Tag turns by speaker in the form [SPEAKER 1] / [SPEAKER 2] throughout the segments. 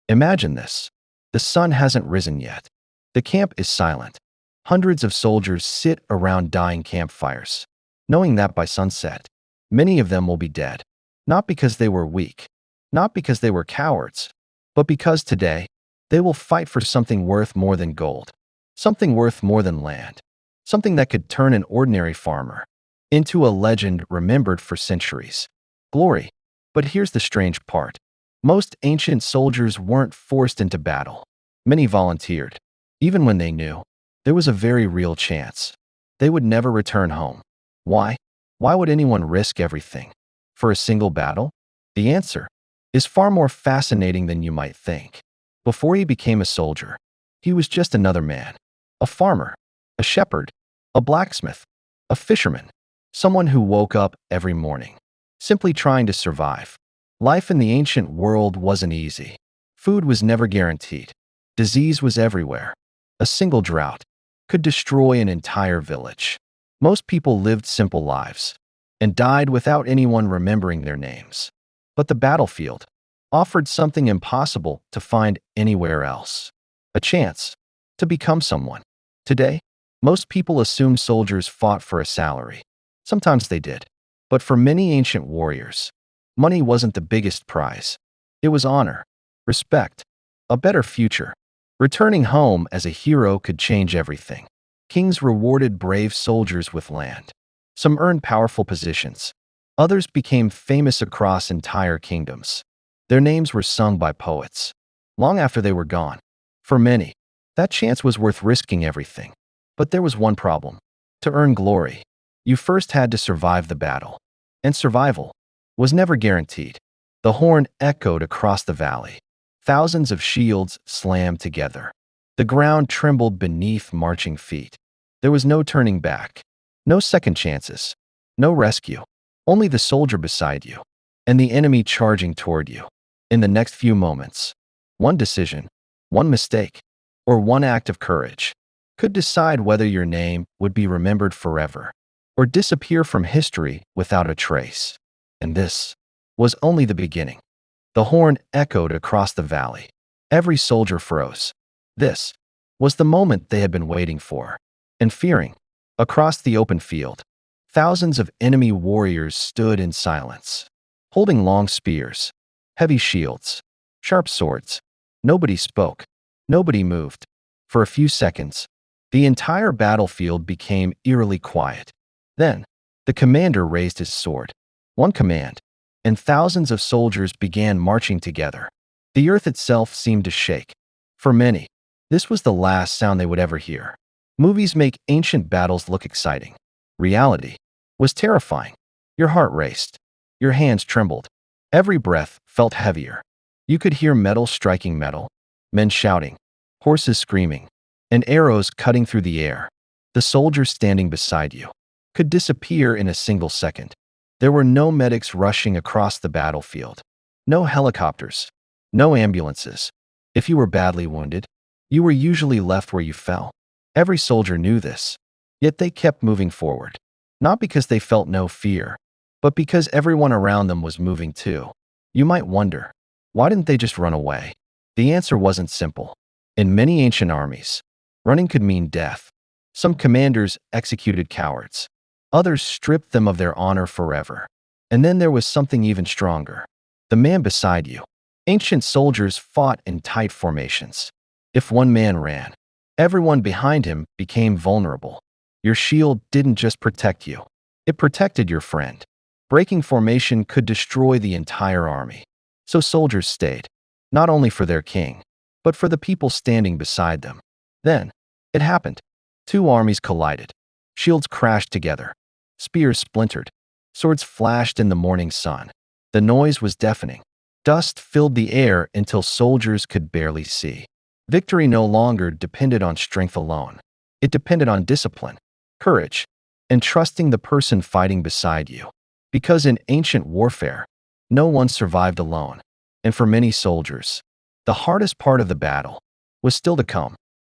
[SPEAKER 1] Imagine this. The sun hasn't risen yet. The camp is silent. Hundreds of soldiers sit around dying campfires, knowing that by sunset, many of them will be dead. Not because they were weak, not because they were cowards, but because today, they will fight for something worth more than gold, something worth more than land, something that could turn an ordinary farmer into a legend remembered for centuries. Glory. But here's the strange part. Most ancient soldiers weren't forced into battle. Many volunteered, even when they knew there was a very real chance they would never return home. Why? Why would anyone risk everything for a single battle? The answer is far more fascinating than you might think. Before he became a soldier, he was just another man, a farmer, a shepherd, a blacksmith, a fisherman, someone who woke up every morning, simply trying to survive. Life in the ancient world wasn't easy. Food was never guaranteed. Disease was everywhere. A single drought could destroy an entire village. Most people lived simple lives and died without anyone remembering their names. But the battlefield offered something impossible to find anywhere else: a chance to become someone. Today, most people assume soldiers fought for a salary. Sometimes they did. But for many ancient warriors, money wasn't the biggest prize. It was honor, respect, a better future. Returning home as a hero could change everything. Kings rewarded brave soldiers with land. Some earned powerful positions. Others became famous across entire kingdoms. Their names were sung by poets long after they were gone. For many, that chance was worth risking everything. But there was one problem. To earn glory, you first had to survive the battle. And survival was never guaranteed. The horn echoed across the valley. Thousands of shields slammed together. The ground trembled beneath marching feet. There was no turning back, no second chances, no rescue. Only the soldier beside you and the enemy charging toward you. In the next few moments, one decision, one mistake, or one act of courage could decide whether your name would be remembered forever or disappear from history without a trace. And this was only the beginning. The horn echoed across the valley. Every soldier froze. This was the moment they had been waiting for and fearing. Across the open field, thousands of enemy warriors stood in silence, holding long spears, heavy shields, sharp swords. Nobody spoke. Nobody moved. For a few seconds, the entire battlefield became eerily quiet. Then, the commander raised his sword. One command, and thousands of soldiers began marching together. The earth itself seemed to shake. For many, this was the last sound they would ever hear. Movies make ancient battles look exciting. Reality was terrifying. Your heart raced. Your hands trembled. Every breath felt heavier. You could hear metal striking metal, men shouting, horses screaming, and arrows cutting through the air. The soldier standing beside you could disappear in a single second. There were no medics rushing across the battlefield, no helicopters, no ambulances. If you were badly wounded, you were usually left where you fell. Every soldier knew this, yet they kept moving forward, not because they felt no fear, but because everyone around them was moving too. You might wonder, why didn't they just run away? The answer wasn't simple. In many ancient armies, running could mean death. Some commanders executed cowards. Others stripped them of their honor forever. And then there was something even stronger: the man beside you. Ancient soldiers fought in tight formations. If one man ran, everyone behind him became vulnerable. Your shield didn't just protect you, it protected your friend. Breaking formation could destroy the entire army. So soldiers stayed, not only for their king, but for the people standing beside them. Then, it happened. Two armies collided. Shields crashed together. Spears splintered. Swords flashed in the morning sun. The noise was deafening. Dust filled the air until soldiers could barely see. Victory no longer depended on strength alone. It depended on discipline, courage, and trusting the person fighting beside you. Because in ancient warfare, no one survived alone. And for many soldiers, the hardest part of the battle was still to come.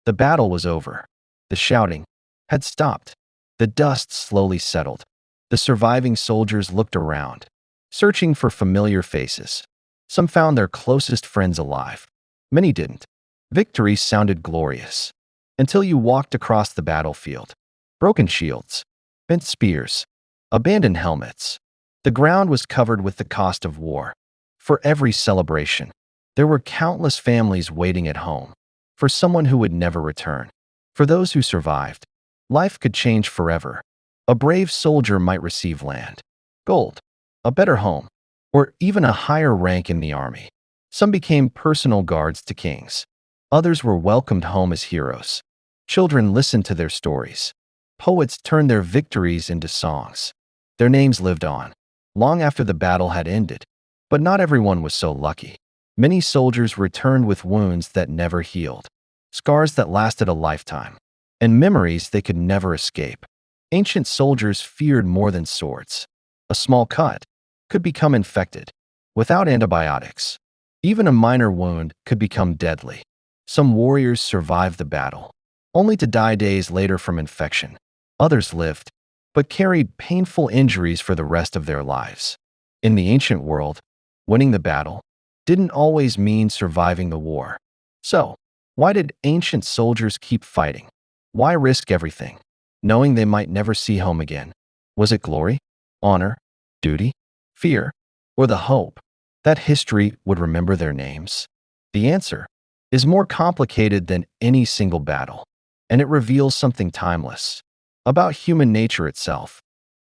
[SPEAKER 1] The battle was over. The shouting had stopped. The dust slowly settled. The surviving soldiers looked around, searching for familiar faces. Some found their closest friends alive. Many didn't. Victory sounded glorious. Until you walked across the battlefield. Broken shields, bent spears, abandoned helmets. The ground was covered with the cost of war. For every celebration, there were countless families waiting at home for someone who would never return. For those who survived, life could change forever. A brave soldier might receive land, gold, a better home, or even a higher rank in the army. Some became personal guards to kings. Others were welcomed home as heroes. Children listened to their stories. Poets turned their victories into songs. Their names lived on, long after the battle had ended. But not everyone was so lucky. Many soldiers returned with wounds that never healed, scars that lasted a lifetime, and memories they could never escape. Ancient soldiers feared more than swords. A small cut could become infected without antibiotics. Even a minor wound could become deadly. Some warriors survived the battle, only to die days later from infection. Others lived, but carried painful injuries for the rest of their lives. In the ancient world, winning the battle didn't always mean surviving the war. So, why did ancient soldiers keep fighting? Why risk everything, knowing they might never see home again? Was it glory, honor, duty, fear, or the hope that history would remember their names? The answer is more complicated than any single battle, and it reveals something timeless about human nature itself.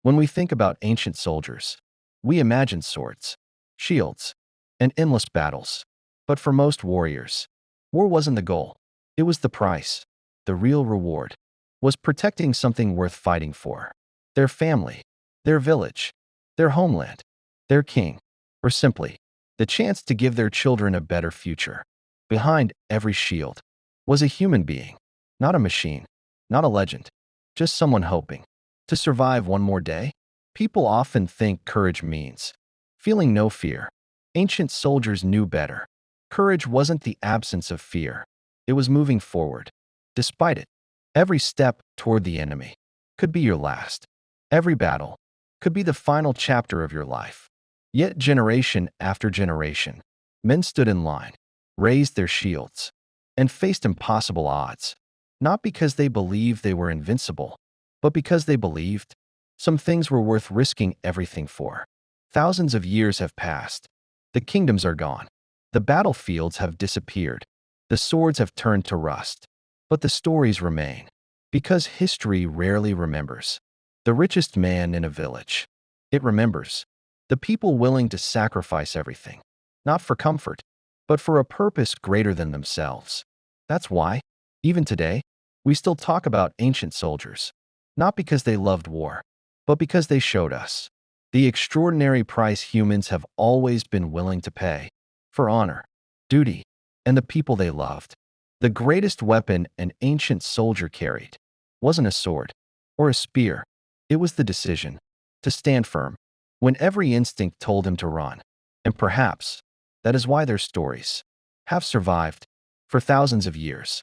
[SPEAKER 1] When we think about ancient soldiers, we imagine swords, shields, and endless battles. But for most warriors, war wasn't the goal. It was the price. The real reward was protecting something worth fighting for. Their family, their village, their homeland, their king, or simply the chance to give their children a better future. Behind every shield was a human being, not a machine, not a legend, just someone hoping to survive one more day. People often think courage means feeling no fear. Ancient soldiers knew better. Courage wasn't the absence of fear. It was moving forward. Despite it, every step toward the enemy could be your last. Every battle could be the final chapter of your life. Yet generation after generation, men stood in line, raised their shields, and faced impossible odds, not because they believed they were invincible, but because they believed some things were worth risking everything for. Thousands of years have passed. The kingdoms are gone. The battlefields have disappeared. The swords have turned to rust. But the stories remain, because history rarely remembers. The richest man in a village. It remembers the people willing to sacrifice everything, not for comfort, but for a purpose greater than themselves. That's why, even today, we still talk about ancient soldiers, not because they loved war, but because they showed us the extraordinary price humans have always been willing to pay for honor, duty, and the people they loved. The greatest weapon an ancient soldier carried wasn't a sword or a spear. It was the decision to stand firm when every instinct told him to run. And perhaps that is why their stories have survived for thousands of years.